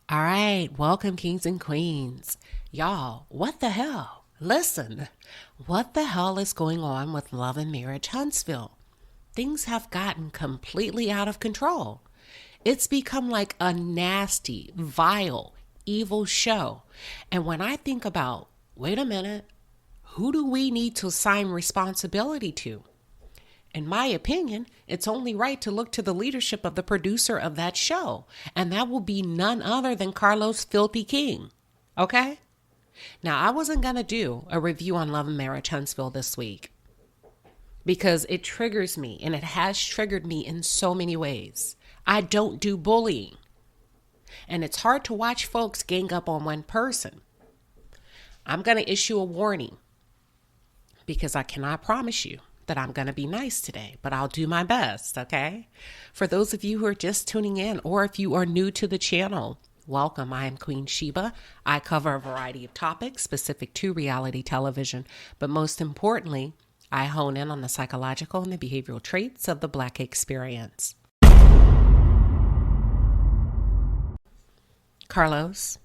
All right, welcome, kings and queens. Y'all, what the hell? Listen, what the hell is going on with Love and Marriage Huntsville? Things have gotten completely out of control. It's become like a nasty, vile, evil show. And when I think about, wait a minute, who do we need to assign responsibility to? In my opinion, it's only right to look to the leadership of the producer of that show, and that will be none other than Carlos Filthy King. Okay? Now, I wasn't going to do a review on Love and Marriage Huntsville this week because it triggers me, and it has triggered me in so many ways. I don't do bullying, and it's hard to watch folks gang up on one person. I'm going to issue a warning because I cannot promise you that I'm going to be nice today, but I'll do my best, okay? For those of you who are just tuning in, or if you are new to the channel, welcome. I am Queen Sheba. I cover a variety of topics specific to reality television, but most importantly, I hone in on the psychological and the behavioral traits of the Black experience. Carlos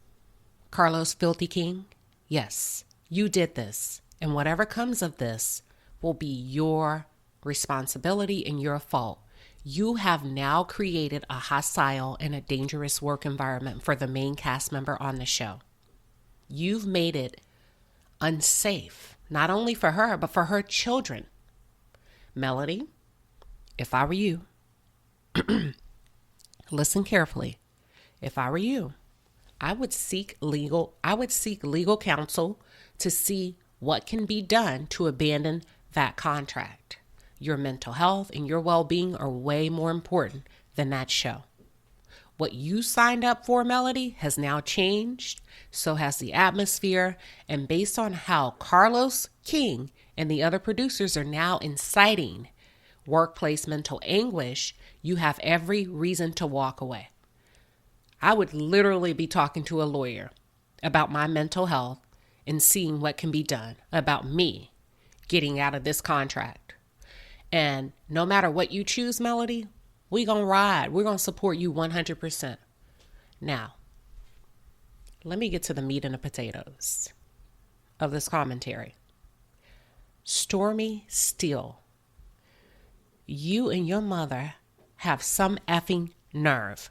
Filthy King, yes, you did this, and whatever comes of this will be your responsibility and your fault. You have now created a hostile and a dangerous work environment for the main cast member on the show. You've made it unsafe, not only for her, but for her children. Melody, if I were you, listen carefully. If I were you, I would seek legal counsel to see what can be done to abandon that contract. Your mental health and your well-being are way more important than that show. What you signed up for, Melody, has now changed. So has the atmosphere. And based on how Carlos King and the other producers are now inciting workplace mental anguish, you have every reason to walk away. I would literally be talking to a lawyer about my mental health and seeing what can be done about me getting out of this contract. And no matter what you choose, Melody, we're going to ride. We're going to support you 100%. Now, let me get to the meat and the potatoes of this commentary. Stormi Steele, you and your mother have some effing nerve.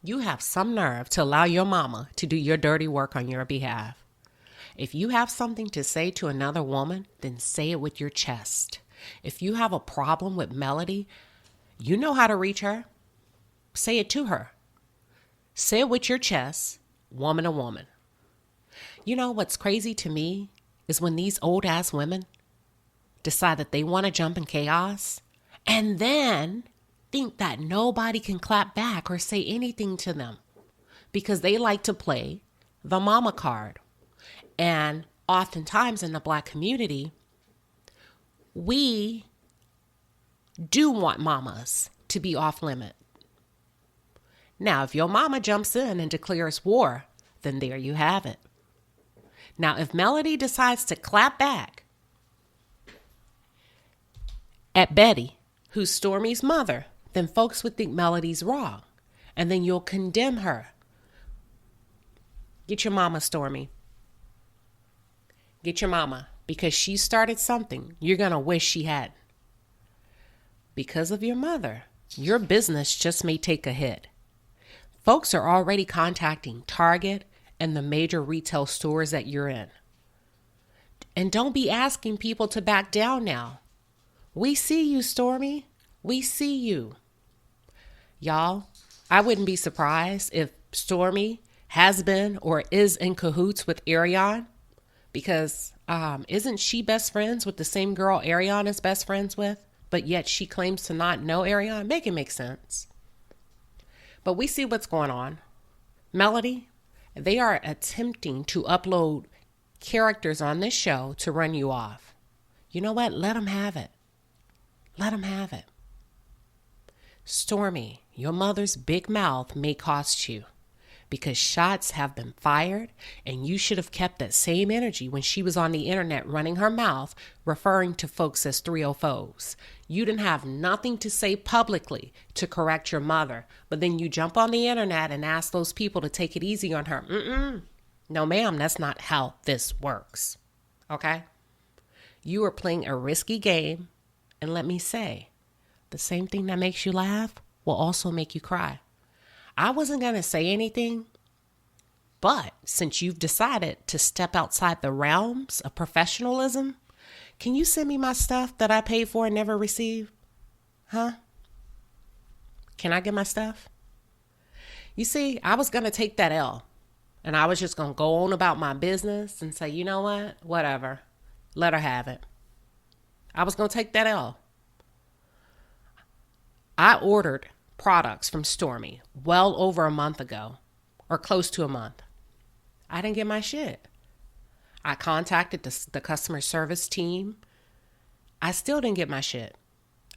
You have some nerve to allow your mama to do your dirty work on your behalf. If you have something to say to another woman, then say it with your chest. If you have a problem with Melody, you know how to reach her. Say it to her. Say it with your chest, woman to woman. You know what's crazy to me is when these old ass women decide that they want to jump in chaos and then think that nobody can clap back or say anything to them because they like to play the mama card. And oftentimes in the Black community, we do want mamas to be off limit. Now, if your mama jumps in and declares war, then there you have it. Now, if Melody decides to clap back at Betty, who's Stormi's mother, then folks would think Melody's wrong. And then you'll condemn her. Get your mama, Stormi. Get your mama, because she started something you're going to wish she hadn't. Because of your mother, your business just may take a hit. Folks are already contacting Target and the major retail stores that you're in. And don't be asking people to back down now. We see you, Stormi. We see you. Y'all, I wouldn't be surprised if Stormi has been or is in cahoots with Ariane. Because isn't she best friends with the same girl Ariane is best friends with? But yet she claims to not know Ariane? Make it make sense. But we see what's going on. Melody, they are attempting to upload characters on this show to run you off. You know what? Let them have it. Let them have it. Stormi, your mother's big mouth may cost you. because shots have been fired, and you should have kept that same energy when she was on the internet running her mouth, referring to folks as 304s. You didn't have nothing to say publicly to correct your mother, but then you jump on the internet and ask those people to take it easy on her. No, ma'am, that's not how this works. Okay? You are playing a risky game, and let me say, the same thing that makes you laugh will also make you cry. I wasn't going to say anything, but since you've decided to step outside the realms of professionalism, can you send me my stuff that I paid for and never received? Huh? Can I get my stuff? You see, I was going to take that L, and I was just going to go on about my business and say, you know what? Whatever. Let her have it. I was going to take that L. I ordered products from Stormi well over a month ago, or close to a month. I didn't get my shit. I contacted the customer service team. I still didn't get my shit.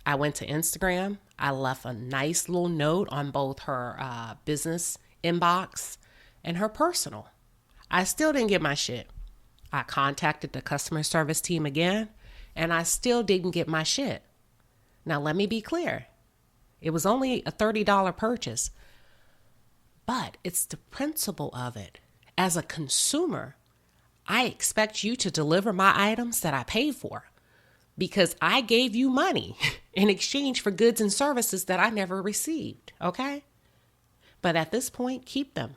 I went to Instagram. I left a nice little note on both her business inbox and her personal. I still didn't get my shit. I contacted the customer service team again, and I still didn't get my shit. Now, let me be clear. It was only a $30 purchase, but it's the principle of it. As a consumer, I expect you to deliver my items that I paid for because I gave you money in exchange for goods and services that I never received, okay? But at this point, keep them.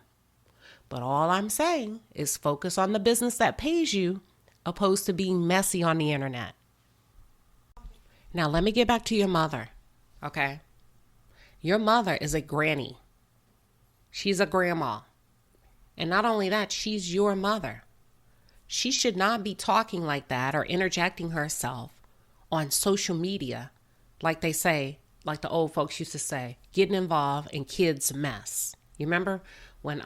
But all I'm saying is focus on the business that pays you opposed to being messy on the internet. Now, let me get back to your mother, okay? Your mother is a granny. She's a grandma. And not only that, she's your mother. She should not be talking like that or interjecting herself on social media, like they say, like the old folks used to say, getting involved in kids' mess. You remember when,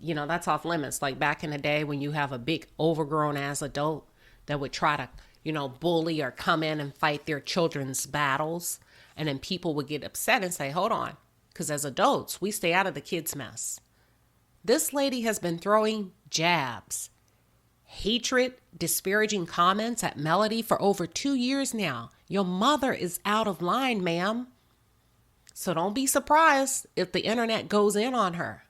that's off limits. Like back in the day when you have a big overgrown ass adult that would try to, bully or come in and fight their children's battles. And then people would get upset and say, hold on, because as adults, we stay out of the kids' mess. This lady has been throwing jabs, hatred, disparaging comments at Melody for over 2 years now. Your mother is out of line, ma'am. So don't be surprised if the internet goes in on her.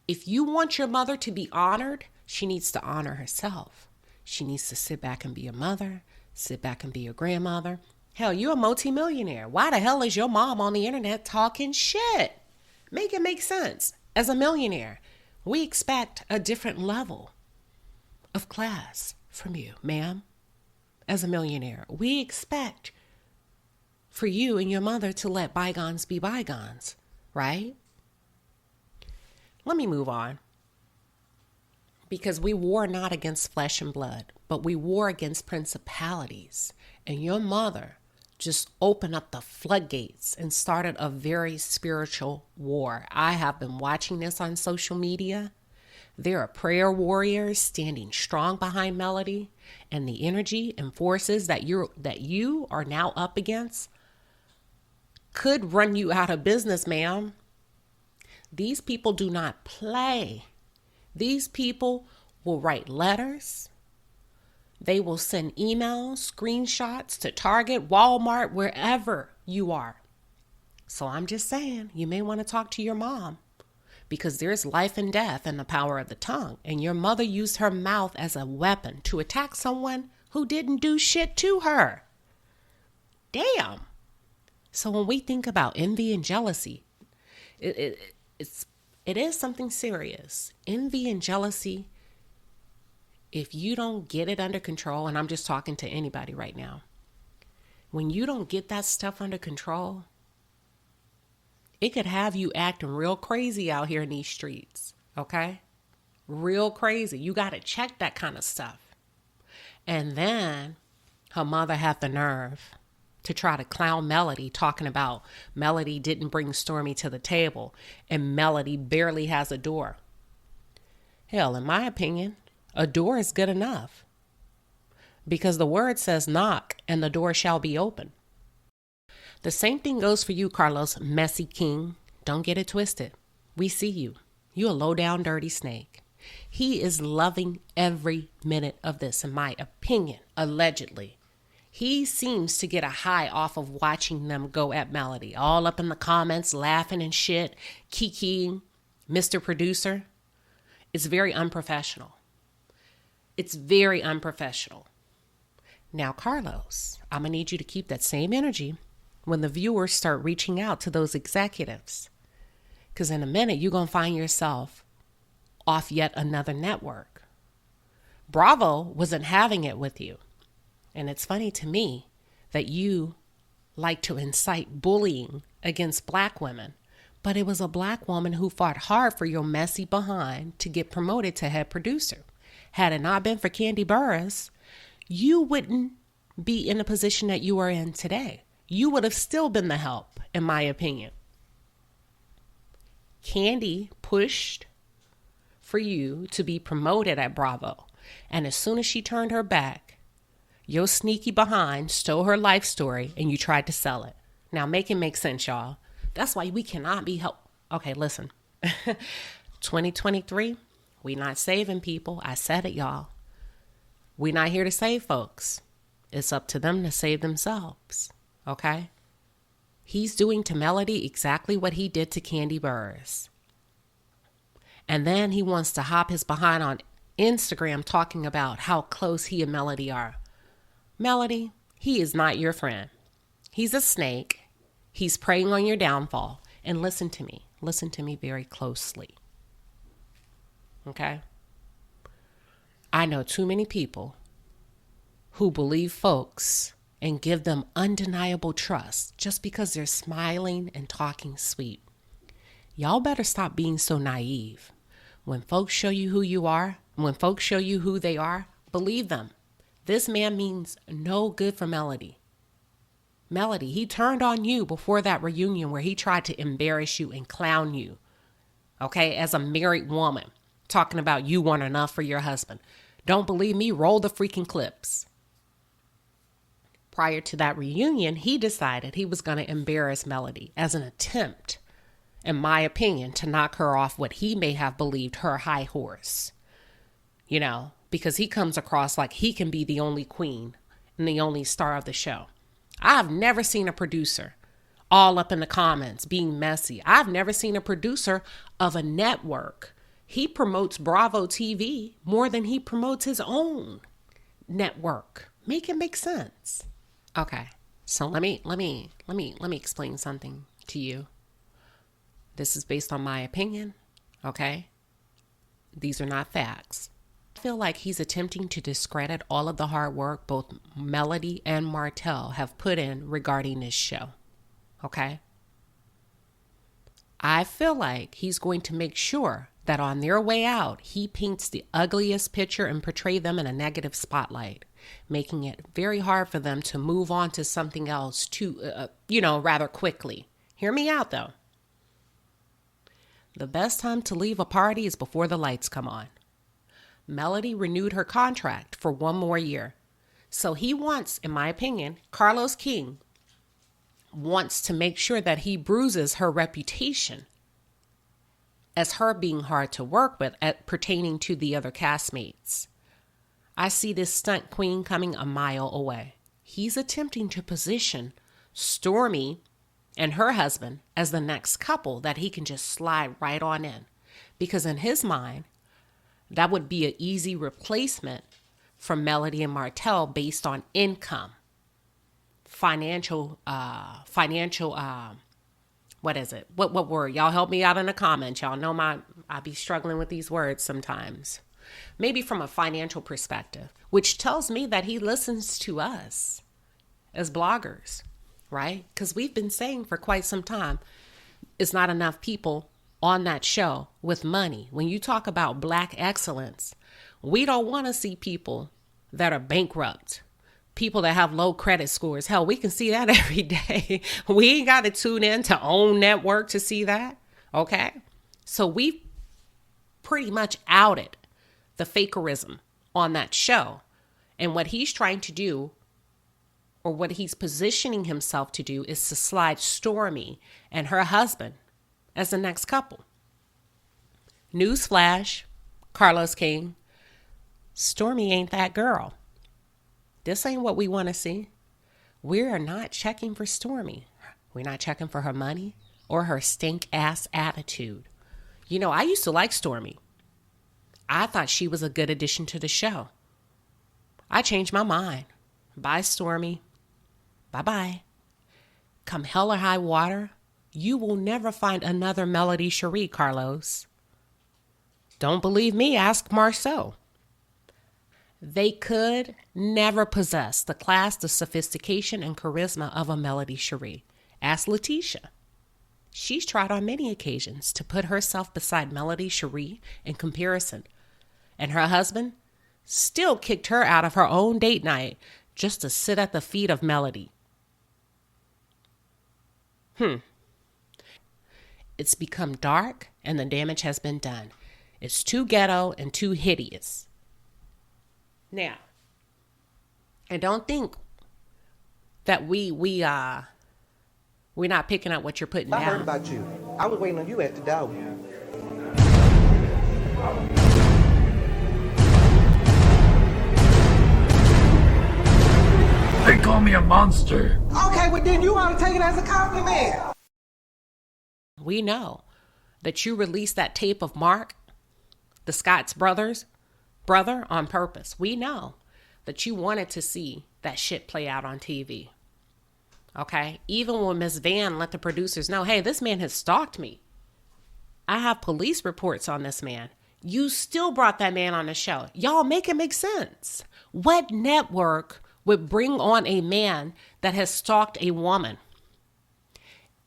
If you want your mother to be honored, she needs to honor herself. She needs to sit back and be a mother, sit back and be a grandmother. Hell, you're a multimillionaire. Why the hell is your mom on the internet talking shit? Make it make sense. As a millionaire, we expect a different level of class from you, ma'am. As a millionaire, we expect for you and your mother to let bygones be bygones, right? Let me move on. Because we war not against flesh and blood, but we war against principalities. And your mother just opened up the floodgates and started a very spiritual war. I have been watching this on social media. There are prayer warriors standing strong behind Melody, and the energy and forces that you are now up against could run you out of business, ma'am. These people do not play. These people will write letters. They will send emails, screenshots to Target, Walmart, wherever you are. So I'm just saying, you may want to talk to your mom because there's life and death in the power of the tongue. And your mother used her mouth as a weapon to attack someone who didn't do shit to her. Damn. So when we think about envy and jealousy, it is something serious. Envy and jealousy, if you don't get it under control, and I'm just talking to anybody right now, when you don't get that stuff under control, it could have you acting real crazy out here in these streets, okay? Real crazy. You got to check that kind of stuff. And then her mother had the nerve to try to clown Melody, talking about Melody didn't bring Stormi to the table and Melody barely has a door. Hell, in my opinion, a door is good enough because the word says knock and the door shall be open. The same thing goes for you, Carlos, messy king. Don't get it twisted. We see you. You a low down dirty snake. He is loving every minute of this, in my opinion, allegedly. He seems to get a high off of watching them go at Melody, all up in the comments, laughing and shit, kikiing, Mr. Producer. It's very unprofessional. It's very unprofessional. Now, Carlos, I'm going to need you to keep that same energy when the viewers start reaching out to those executives. Because in a minute, you're going to find yourself off yet another network. Bravo wasn't having it with you. And it's funny to me that you like to incite bullying against black women, but it was a black woman who fought hard for your messy behind to get promoted to head producer. Had it not been for Kandi Burruss, you wouldn't be in the position that you are in today. You would have still been the help, in my opinion. Kandi pushed for you to be promoted at Bravo. And as soon as she turned her back, your sneaky behind stole her life story and you tried to sell it. Now make it make sense, y'all. That's why we cannot be helped. Okay, listen. 2023, we not saving people. I said it, y'all. We not here to save folks. It's up to them to save themselves. Okay? He's doing to Melody exactly what he did to Kandi Burruss. And then he wants to hop his behind on Instagram talking about how close he and Melody are. Melody, he is not your friend. He's a snake. He's preying on your downfall. And listen to me. Listen to me very closely. Okay? I know too many people who believe folks and give them undeniable trust just because they're smiling and talking sweet. Y'all better stop being so naive. When folks show you who you are, when folks show you who they are, believe them. This man means no good for Melody. Melody, he turned on you before that reunion where he tried to embarrass you and clown you. Okay, as a married woman, talking about you weren't enough for your husband. Don't believe me? Roll the freaking clips. Prior to that reunion, he decided he was going to embarrass Melody as an attempt, in my opinion, to knock her off what he may have believed her high horse. You know, because he comes across like he can be the only queen and the only star of the show. I've never seen a producer all up in the comments being messy. I've never seen a producer of a network. He promotes Bravo TV more than he promotes his own network. Make it make sense. Okay, so let me explain something to you. This is based on my opinion, okay? These are not facts. I feel like he's attempting to discredit all of the hard work both Melody and Martell have put in regarding this show, okay? I feel like he's going to make sure that on their way out, he paints the ugliest picture and portray them in a negative spotlight, making it very hard for them to move on to something else rather quickly. Hear me out, though. The best time to leave a party is before the lights come on. Melody renewed her contract for one more year. So he wants, in my opinion, Carlos King wants to make sure that he bruises her reputation as her being hard to work with pertaining to the other castmates. I see this stunt queen coming a mile away. He's attempting to position Stormi and her husband as the next couple that he can just slide right on in. Because in his mind, that would be an easy replacement for Melody and Martell based on income. Financial, what is it? What word? Y'all help me out in the comments. Y'all know I be struggling with these words sometimes. Maybe from a financial perspective, which tells me that he listens to us as bloggers, right? Because we've been saying for quite some time, it's not enough people on that show with money. When you talk about Black excellence, we don't want to see people that are bankrupt, people that have low credit scores. Hell, we can see that every day. We ain't got to tune in to OWN Network to see that. Okay. So we pretty much outed the fakerism on that show. And what he's trying to do, or what he's positioning himself to do, is to slide Stormi and her husband as the next couple. Newsflash, Carlos King, Stormi ain't that girl. This ain't what we want to see. We are not checking for Stormi. We're not checking for her money or her stink-ass attitude. You know, I used to like Stormi. I thought she was a good addition to the show. I changed my mind. Bye, Stormi. Bye-bye. Come hell or high water, you will never find another Melody Cherie, Carlos. Don't believe me? Ask Marceau. They could never possess the class, the sophistication, and charisma of a Melody Cherie. Ask Letitia. She's tried on many occasions to put herself beside Melody Cherie in comparison. And her husband still kicked her out of her own date night just to sit at the feet of Melody. It's become dark and the damage has been done. It's too ghetto and too hideous. Now, and don't think that we're not picking up what you're putting down. I heard about you. I was waiting on you at the door. They call me a monster. Okay, well then you ought to take it as a compliment. We know that you released that tape of Mark, the Scott's brother, on purpose. We know that you wanted to see that shit play out on TV. Okay? Even when Miss Van let the producers know, hey, this man has stalked me. I have police reports on this man. You still brought that man on the show. Y'all make it make sense. What network would bring on a man that has stalked a woman?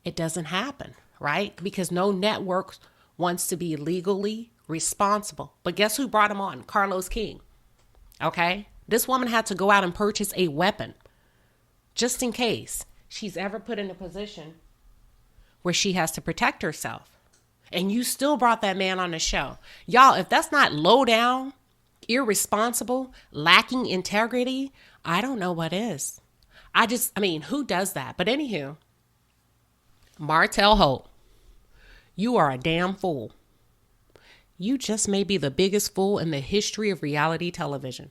It doesn't happen, right? Because no network wants to be legally responsible. But guess who brought him on? Carlos King. Okay? This woman had to go out and purchase a weapon just in case she's ever put in a position where she has to protect herself. And you still brought that man on the show. Y'all, if that's not low down, irresponsible, lacking integrity, I don't know what is. Who does that? But anywho, Martell Holt, you are a damn fool. You just may be the biggest fool in the history of reality television.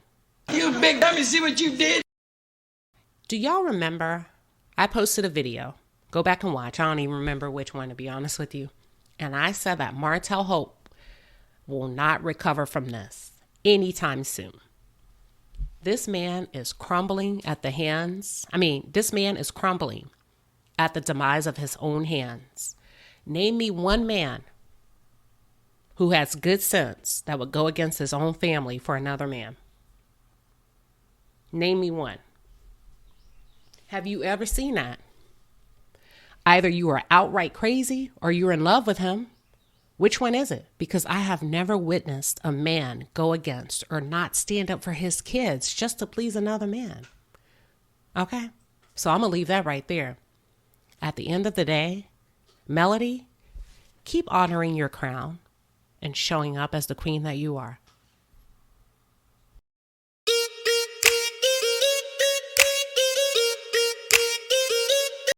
You big dummy, see what you did? Do y'all remember? I posted a video. Go back and watch. I don't even remember which one, to be honest with you. And I said that Martell Holt will not recover from this anytime soon. This man is crumbling at the hands. This man is crumbling at the demise of his own hands. Name me one man who has good sense that would go against his own family for another man. Name me one. Have you ever seen that? Either you are outright crazy or you're in love with him. Which one is it? Because I have never witnessed a man go against or not stand up for his kids just to please another man. Okay? So I'm going to leave that right there. At the end of the day, Melody, keep honoring your crown and showing up as the queen that you are.